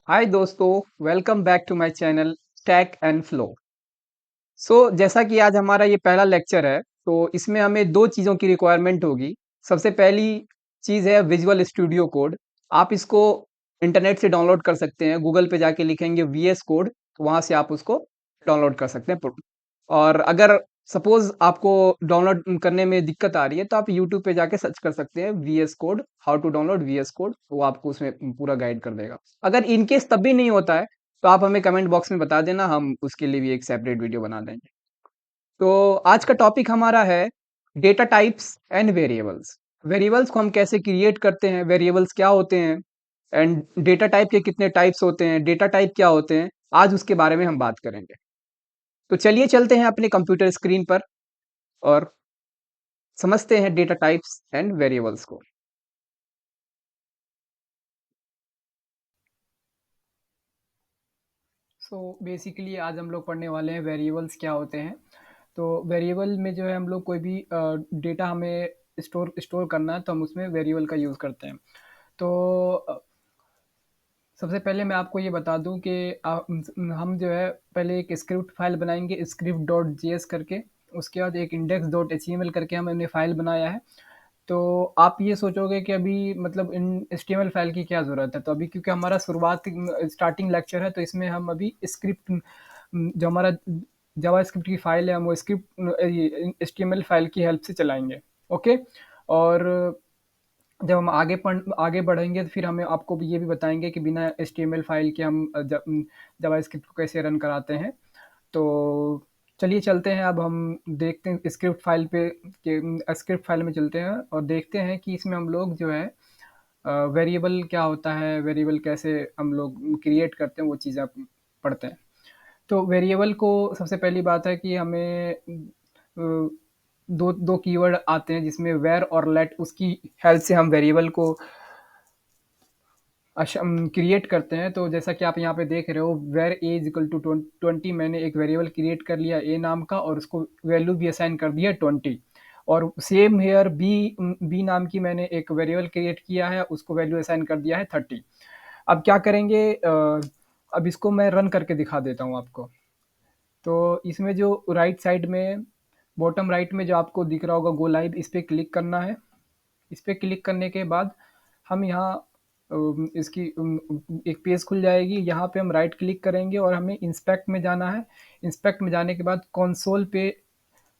हाय दोस्तों, welcome back to my channel tech and flow. जैसा कि आज हमारा ये पहला लेक्चर है, तो इसमें हमें 2 चीज़ों की रिक्वायरमेंट होगी। सबसे पहली चीज़ है विजुअल स्टूडियो कोड। आप इसको इंटरनेट से डाउनलोड कर सकते हैं। गूगल पे जाके लिखेंगे वीएस कोड, तो वहाँ से आप उसको डाउनलोड कर सकते हैं। और अगर सपोज़ आपको डाउनलोड करने में दिक्कत आ रही है, तो आप यूट्यूब पे जाके सर्च कर सकते हैं VS code, how to download VS code, वो आपको उसमें पूरा गाइड कर देगा। अगर इन केस तब भी नहीं होता है, तो आप हमें कमेंट बॉक्स में बता देना, हम उसके लिए भी एक सेपरेट वीडियो बना देंगे। तो आज का टॉपिक हमारा है data types and variables. Variables को हम कैसे क्रिएट करते हैं, वेरिएबल्स क्या होते हैं एंड डेटा टाइप के कितने टाइप्स होते हैं, डेटा टाइप क्या होते हैं, आज उसके बारे में हम बात करेंगे। तो चलिए चलते हैं अपने कंप्यूटर स्क्रीन पर और समझते हैं डेटा टाइप्स एंड वेरिएबल्स को। बेसिकली आज हम लोग पढ़ने वाले हैं वेरिएबल्स क्या होते हैं। तो वेरिएबल में जो है हम लोग कोई भी डेटा हमें स्टोर स्टोर करना है, तो हम उसमें वेरिएबल का यूज़ करते हैं। तो सबसे पहले मैं आपको ये बता दूं कि हम जो है पहले एक स्क्रिप्ट फाइल बनाएंगे, स्क्रिप्ट डॉट जी एस करके। उसके बाद एक index dot H T M L करके हमने फाइल बनाया है। तो आप ये सोचोगे कि अभी मतलब इन एचटीएमएल फाइल की क्या ज़रूरत है। तो अभी क्योंकि हमारा स्टार्टिंग लेक्चर है, तो इसमें हम अभी स्क्रिप्ट जो हमारा जावा स्क्रिप्ट की फाइल है, हम वो स्क्रिप्ट एचटीएमएल फाइल की हेल्प से चलाएंगे। ओके। और जब हम आगे बढ़ेंगे, तो फिर हमें आपको ये भी बताएंगे कि बिना एचटीएमएल फाइल के हम जावा स्क्रिप्ट को कैसे रन कराते हैं। तो चलिए चलते हैं, अब हम देखते हैं स्क्रिप्ट फाइल में चलते हैं और देखते हैं कि इसमें हम लोग जो है वेरिएबल क्या होता है, वेरिएबल कैसे हम लोग क्रिएट करते हैं, वो चीज़ आप पढ़ते हैं। तो वेरिएबल को सबसे पहली बात है कि हमें दो दो कीवर्ड आते हैं, जिसमें वेर और लेट, उसकी हेल्प से हम वेरिएबल को क्रिएट करते हैं। तो जैसा कि आप यहाँ पे देख रहे हो, var A is equal to 20, मैंने एक वेरिएबल क्रिएट कर लिया ए नाम का, और उसको वैल्यू भी असाइन कर दिया 20। और सेम हेयर बी नाम की मैंने एक वेरिएबल क्रिएट किया है, उसको वैल्यू असाइन कर दिया है 30। अब क्या करेंगे, अब इसको मैं रन करके दिखा देता हूँ आपको। तो इसमें जो राइट साइड में बॉटम राइट में जो आपको दिख रहा होगा गो लाइव, इस पर क्लिक करना है। इस पर क्लिक करने के बाद हम यहाँ इसकी एक पेज खुल जाएगी। यहाँ पे हम राइट क्लिक करेंगे और हमें इंस्पेक्ट में जाना है। इंस्पेक्ट में जाने के बाद कंसोल पे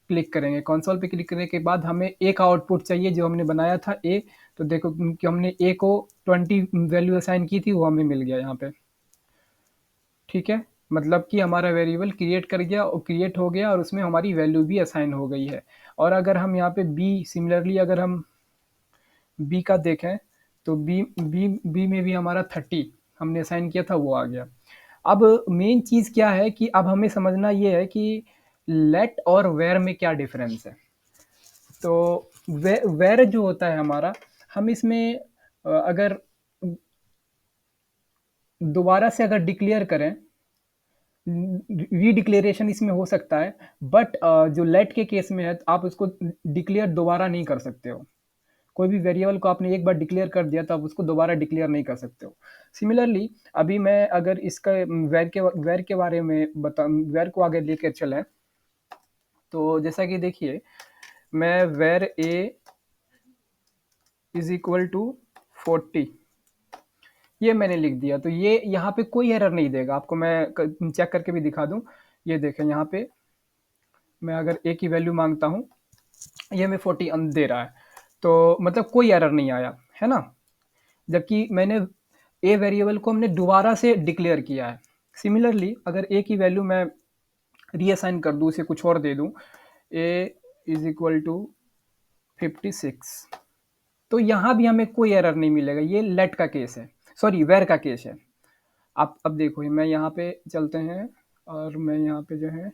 क्लिक करेंगे। कंसोल पे क्लिक करने के बाद हमें एक आउटपुट चाहिए जो हमने बनाया था ए। तो देखो कि हमने ए को 20 वैल्यू असाइन की थी, वो हमें मिल गया यहाँ पे। ठीक है, मतलब कि हमारा वेरिएबल क्रिएट हो गया और उसमें हमारी वैल्यू भी असाइन हो गई है। और अगर हम यहाँ पे बी सिमिलरली अगर हम बी का देखें, तो बी बी बी में भी हमारा 30 हमने असाइन किया था, वो आ गया। अब मेन चीज़ क्या है कि अब हमें समझना ये है कि लेट और वेर में क्या डिफरेंस है। तो वेर जो होता है हमारा, हम इसमें अगर दोबारा से अगर डिक्लेयर करें, रीडिक्लेरेशन इसमें हो सकता है। बट जो लेट के केस में है, आप उसको डिक्लेयर दोबारा नहीं कर सकते हो। कोई भी वेरिएबल को आपने एक बार डिक्लेयर कर दिया, तो आप उसको दोबारा डिक्लेयर नहीं कर सकते हो। सिमिलरली अभी मैं अगर इसका वेर के बारे में वेर को आगे लेकर चलें, तो जैसा कि देखिए, मैं var A is equal to 40 ये मैंने लिख दिया, तो ये यहाँ पे कोई एरर नहीं देगा आपको। मैं चेक करके भी दिखा दूं। ये देखें, यहाँ पे मैं अगर ए की वैल्यू मांगता हूँ, ये हमें 40 दे रहा है। तो मतलब कोई एरर नहीं आया है ना। जबकि मैंने ए वेरिएबल को हमने दोबारा से डिक्लेयर किया है। सिमिलरली अगर ए की वैल्यू मैं रीअसाइन कर दूं, उसे कुछ और दे दूं, ए इज इक्वल टू 56, तो यहाँ भी हमें कोई एरर नहीं मिलेगा। ये लेट का केस है, सॉरी वेर का केस है। आप अब देखो, मैं यहाँ पे चलते हैं और मैं यहाँ पे जो है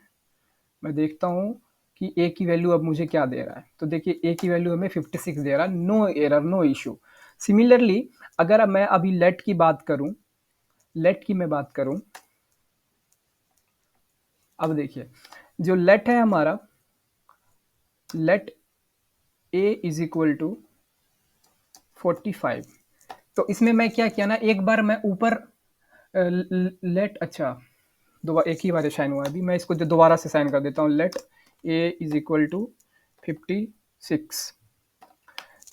मैं देखता हूँ कि ए की वैल्यू अब मुझे क्या दे रहा है। तो देखिए, ए की वैल्यू हमें 56 दे रहा है, no error, no issue. Similarly अगर मैं अभी लेट की मैं बात करूं, अब देखिए, जो लेट है हमारा, let A is equal to 45। तो इसमें मैं क्या किया ना, एक बार मैं ऊपर लेट, अच्छा, एक ही बार साइन हुआ है अभी, मैं इसको दोबारा से साइन कर देता हूँ। Let A is equal to 56।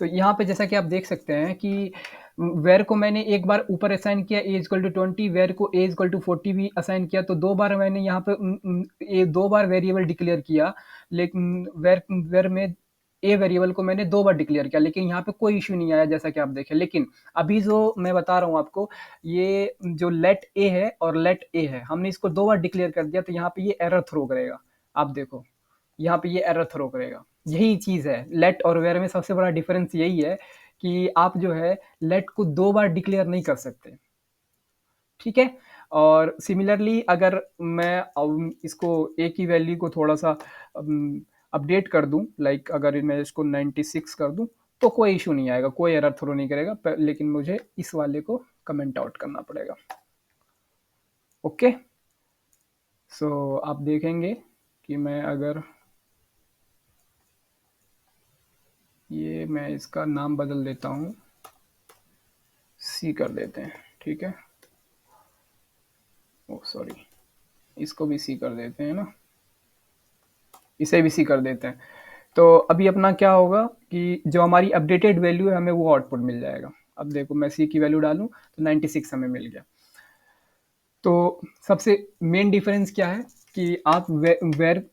तो यहाँ पे जैसा कि आप देख सकते हैं कि वेर को मैंने एक बार ऊपर असाइन किया ए इक्वल टू 20, वेर को ए इक्वल टू 40 भी असाइन किया, तो दो बार मैंने यहाँ पे दो बार वेरिएबल डिक्लेयर किया, लेकिन वेर वेर में ए वेरिएबल को मैंने दो बार डिक्लेयर किया, लेकिन यहाँ पे कोई इश्यू नहीं आया जैसा कि आप देखें। लेकिन अभी जो मैं बता रहा हूँ आपको, ये जो लेट ए है और लेट ए है, हमने इसको दो बार डिक्लेयर कर दिया, तो यहाँ पे ये एरर थ्रो करेगा। आप देखो यहाँ पे ये एरर थ्रो करेगा। यही चीज़ है लेट और वेर में, सबसे बड़ा डिफरेंस यही है कि आप जो है लेट को दो बार डिक्लेयर नहीं कर सकते, ठीक है। और सिमिलरली अगर मैं इसको ए की वैल्यू को थोड़ा सा अपडेट कर दूं, लाइक अगर मैं इसको 96 कर दूं, तो कोई इशू नहीं आएगा, कोई एरर थ्रो नहीं करेगा, लेकिन मुझे इस वाले को कमेंट आउट करना पड़ेगा। ओके, सो आप देखेंगे कि मैं अगर ये मैं इसका नाम बदल देता हूँ, सी कर देते हैं, ठीक है। ओ सॉरी, इसको भी सी कर देते हैं ना, इसे भी सी कर देते हैं। तो अभी अपना क्या होगा कि जो हमारी अपडेटेड वैल्यू है हमें वो आउटपुट मिल जाएगा। अब देखो मैं सी की वैल्यू डालूं तो 96 हमें मिल गया। तो सबसे मेन डिफरेंस क्या है कि आप वेर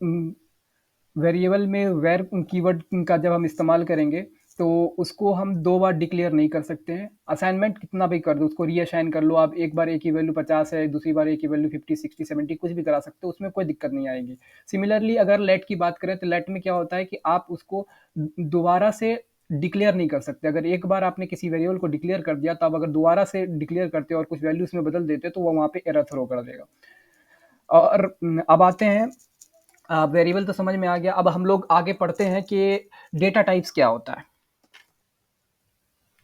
वेरिएबल में वेर कीवर्ड का जब हम इस्तेमाल करेंगे, तो उसको हम दो बार डिक्लेयर नहीं कर सकते हैं। असाइनमेंट कितना भी कर दो, उसको रीअसाइन कर लो आप, एक बार ए की वैल्यू 50 है, दूसरी बार ए की वैल्यू 50, 60, 70 कुछ भी करा सकते हो, उसमें कोई दिक्कत नहीं आएगी। सिमिलरली अगर लेट की बात करें, तो लेट में क्या होता है कि आप उसको दोबारा से डिक्लेयर नहीं कर सकते। अगर एक बार आपने किसी वेरिएबल को डिक्लेयर कर दिया, तो आप अगर दोबारा से डिक्लेयर करते हो और कुछ वैल्यू उसमें बदल देते, तो वो वहाँ पे एरर थ्रो कर देगा। और अब आते हैं, वेरिएबल तो समझ में आ गया, अब हम लोग आगे पढ़ते हैं कि डेटा टाइप्स क्या होता है।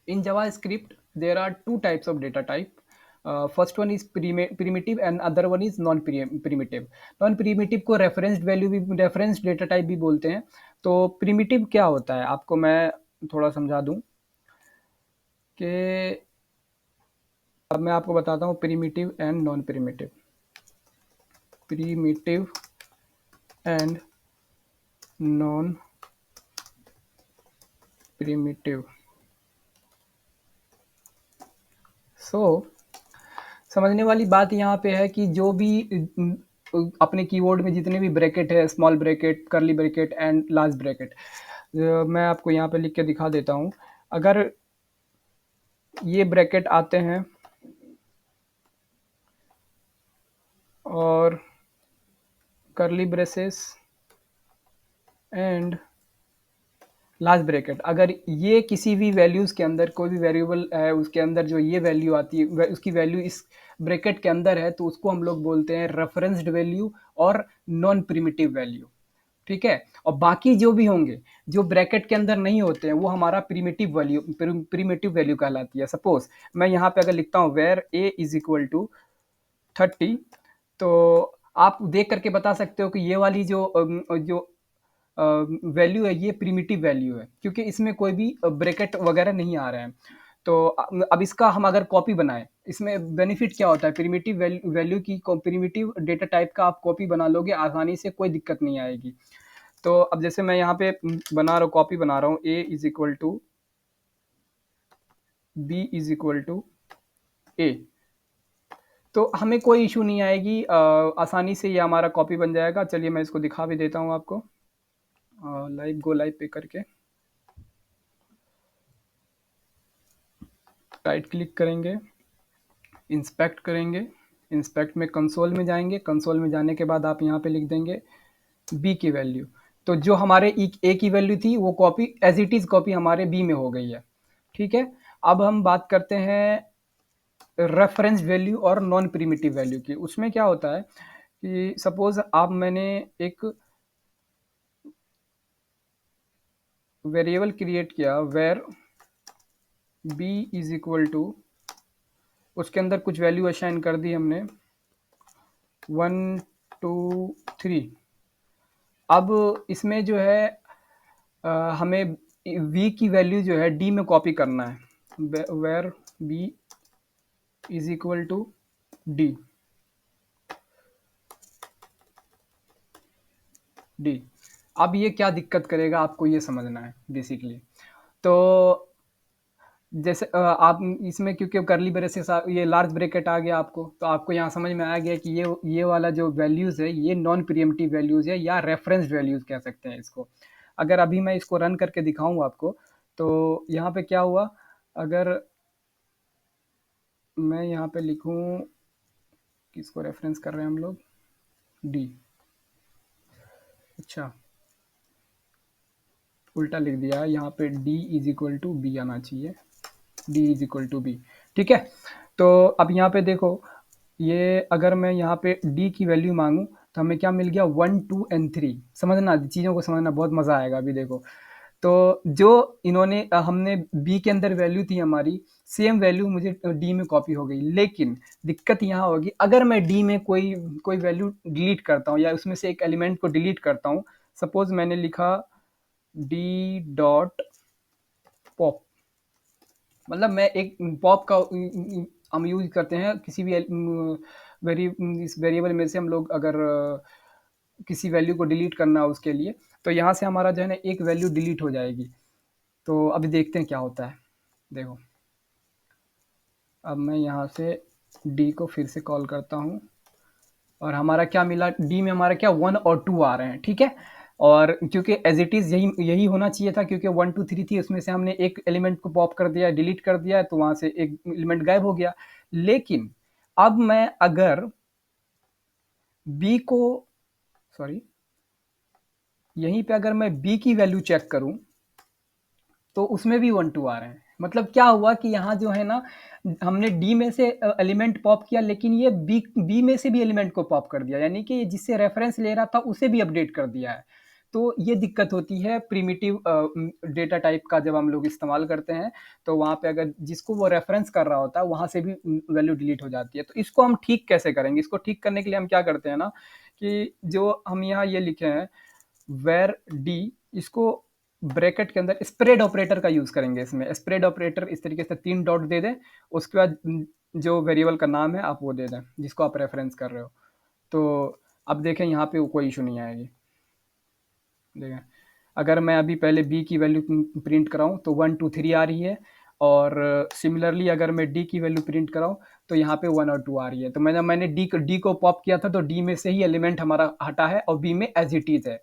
In JavaScript there are two types of data type. First one is primitive and other one is non primitive. Non primitive को रेफरेंस्ड वैल्यू भी, रेफरेंस डेटा टाइप भी बोलते हैं। तो प्रिमिटिव क्या होता है, आपको मैं थोड़ा समझा दूं कि अब मैं आपको बताता हूँ primitive and non primitive. Primitive and non primitive. So समझने वाली बात यहाँ पे है कि जो भी अपने कीबोर्ड में जितने भी ब्रैकेट है, small bracket, curly bracket and large bracket, मैं आपको यहाँ पे लिख के दिखा देता हूँ। अगर ये ब्रैकेट आते हैं और curly braces and large bracket, अगर ये किसी भी वैल्यूज़ के अंदर, कोई भी वेरिएबल है उसके अंदर जो ये वैल्यू आती है, उसकी वैल्यू इस ब्रैकेट के अंदर है, तो उसको हम लोग बोलते हैं रेफरेंस्ड वैल्यू और नॉन प्रिमिटिव वैल्यू, ठीक है। और बाकी जो भी होंगे, जो ब्रैकेट के अंदर नहीं होते हैं, वो हमारा प्रीमेटिव वैल्यू कहलाती है। सपोज मैं यहाँ पे अगर लिखता हूँ var A is equal to 30, तो आप देख करके बता सकते हो कि ये वाली जो वैल्यू है ये प्रीमिटिव वैल्यू है, क्योंकि इसमें कोई भी ब्रैकेट वगैरह नहीं आ रहा है। तो अब इसका हम अगर कॉपी बनाएं, इसमें बेनिफिट क्या होता है, प्रीमिटिव वैल्यू की, प्रीमिटिव डेटा टाइप का आप कॉपी बना लोगे आसानी से, कोई दिक्कत नहीं आएगी। तो अब जैसे मैं यहाँ पे बना रहा हूँ, कॉपी बना रहा हूँ, A is equal to B is equal to A, तो हमें कोई इशू नहीं आएगी, आसानी से ये हमारा कॉपी बन जाएगा। चलिए मैं इसको दिखा भी देता हूँ आपको, लाइव गो लाइव पे करके राइट क्लिक करेंगे, इंस्पेक्ट करेंगे, इंस्पेक्ट में कंसोल में जाएंगे, कंसोल में जाने के बाद आप यहाँ पे लिख देंगे बी की वैल्यू। तो जो हमारे ए की वैल्यू थी वो copy as it is copy हमारे बी में हो गई है, ठीक है। अब हम बात करते हैं रेफरेंस वैल्यू और नॉन प्रिमिटिव वैल्यू की। उसमें क्या होता है कि सपोज आप, मैंने एक वेरिएबल क्रिएट किया var B is equal to, उसके अंदर कुछ वैल्यू असाइन कर दी हमने 1 2 3। अब इसमें जो है हमें v की वैल्यू जो है d में कॉपी करना है, var b is equal to D D. अब ये क्या दिक्कत करेगा आपको ये समझना है बेसिकली। तो जैसे आप इसमें क्योंकि करली ब्रेस के साथ ये लार्ज ब्रैकेट आ गया आपको, तो आपको यहाँ समझ में आ गया कि ये वाला जो वैल्यूज है ये नॉन प्रीएम्प्टिव वैल्यूज है या रेफरेंस वैल्यूज कह सकते हैं इसको। अगर अभी मैं इसको रन करके दिखाऊं आपको, तो यहाँ पे क्या हुआ, अगर मैं यहाँ पे लिखूं, किसको रेफरेंस कर रहे हैं हम लोग, डी। अच्छा, उल्टा लिख दिया, यहाँ पे D is equal to B आना चाहिए, D is equal to B. ठीक है, तो अब यहाँ पे देखो, ये अगर मैं यहाँ पे डी की वैल्यू मांगू तो हमें क्या मिल गया, 1 2 एंड 3। समझना, चीज़ों को समझना, बहुत मज़ा आएगा अभी देखो। तो जो इन्होंने हमने बी के अंदर वैल्यू थी हमारी, सेम वैल्यू मुझे डी में कॉपी हो गई। लेकिन दिक्कत यहाँ होगी, अगर मैं डी में कोई कोई वैल्यू डिलीट करता हूँ या उसमें से एक एलिमेंट को डिलीट करता हूँ, सपोज मैंने लिखा डी डॉट पॉप, मतलब मैं एक पॉप का हम यूज करते हैं किसी भी वेरी इस वेरिएबल में से हम लोग अगर किसी वैल्यू को डिलीट करना है उसके लिए, तो यहाँ से हमारा जो है ना एक वैल्यू डिलीट हो जाएगी। तो अभी देखते हैं क्या होता है। देखो, अब मैं यहाँ से डी को फिर से कॉल करता हूँ और हमारा क्या मिला, डी में हमारा क्या 1 और 2 आ रहे हैं। ठीक है, और क्योंकि एज इट इज़ यही यही होना चाहिए था, क्योंकि 1 2 3 थी, उसमें से हमने एक एलिमेंट को पॉप कर दिया, डिलीट कर दिया, तो वहाँ से एक एलिमेंट गायब हो गया। लेकिन अब मैं अगर बी को, सॉरी, यहीं पे अगर मैं बी की वैल्यू चेक करूं तो उसमें भी 1 2 आ रहे हैं। मतलब क्या हुआ कि यहाँ जो है ना, हमने डी में से एलिमेंट पॉप किया, लेकिन ये बी बी में से भी एलिमेंट को पॉप कर दिया, यानी कि जिससे रेफरेंस ले रहा था उसे भी अपडेट कर दिया है। तो ये दिक्कत होती है प्रिमिटिव डेटा टाइप का जब हम लोग इस्तेमाल करते हैं। तो वहाँ पे अगर जिसको वो रेफरेंस कर रहा होता है वहाँ से भी वैल्यू डिलीट हो जाती है। तो इसको हम ठीक कैसे करेंगे, इसको ठीक करने के लिए हम क्या करते हैं ना, कि जो हम यहाँ ये लिखे हैं वेर डी, इसको ब्रैकेट के अंदर स्प्रेड ऑपरेटर का यूज करेंगे। इसमें स्प्रेड ऑपरेटर इस तरीके से 3 डॉट दे दें, उसके बाद जो वेरिएबल का नाम है आप वो दे दें जिसको आप रेफरेंस कर रहे हो। तो अब देखें यहाँ पे कोई इशू नहीं आएगी। देखें, अगर मैं अभी पहले बी की वैल्यू प्रिंट कराऊँ तो 1 2 3 आ रही है, और सिमिलरली अगर मैं डी की वैल्यू प्रिंट कराऊँ तो यहाँ पे 1 और 2 आ रही है। तो मैंने डी को पॉप किया था तो डी में से ही एलिमेंट हमारा हटा है और बी में एज इट इज़ है।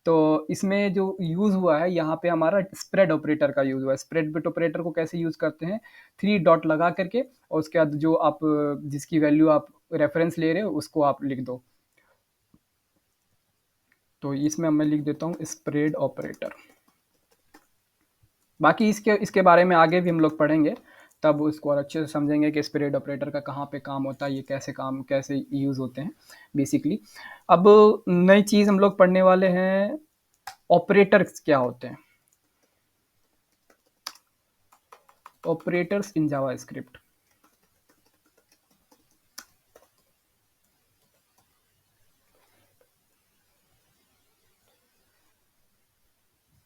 तो इसमें जो यूज़ हुआ है यहाँ पे हमारा स्प्रेड ऑपरेटर का यूज़ हुआ है। स्प्रेड बिट ऑपरेटर को कैसे यूज़ करते हैं, 3 डॉट लगा करके, और उसके बाद जो आप जिसकी वैल्यू आप रेफरेंस ले रहे हो उसको आप लिख दो। तो इसमें मैं लिख देता हूँ स्प्रेड ऑपरेटर। बाकी इसके इसके बारे में आगे भी हम लोग पढ़ेंगे, तब उसको और अच्छे से समझेंगे कि स्प्रेड ऑपरेटर का कहाँ पे काम होता है, ये कैसे यूज़ होते हैं बेसिकली। अब नई चीज़ हम लोग पढ़ने वाले हैं, ऑपरेटर्स क्या होते हैं, ऑपरेटर्स इन जावा स्क्रिप्ट।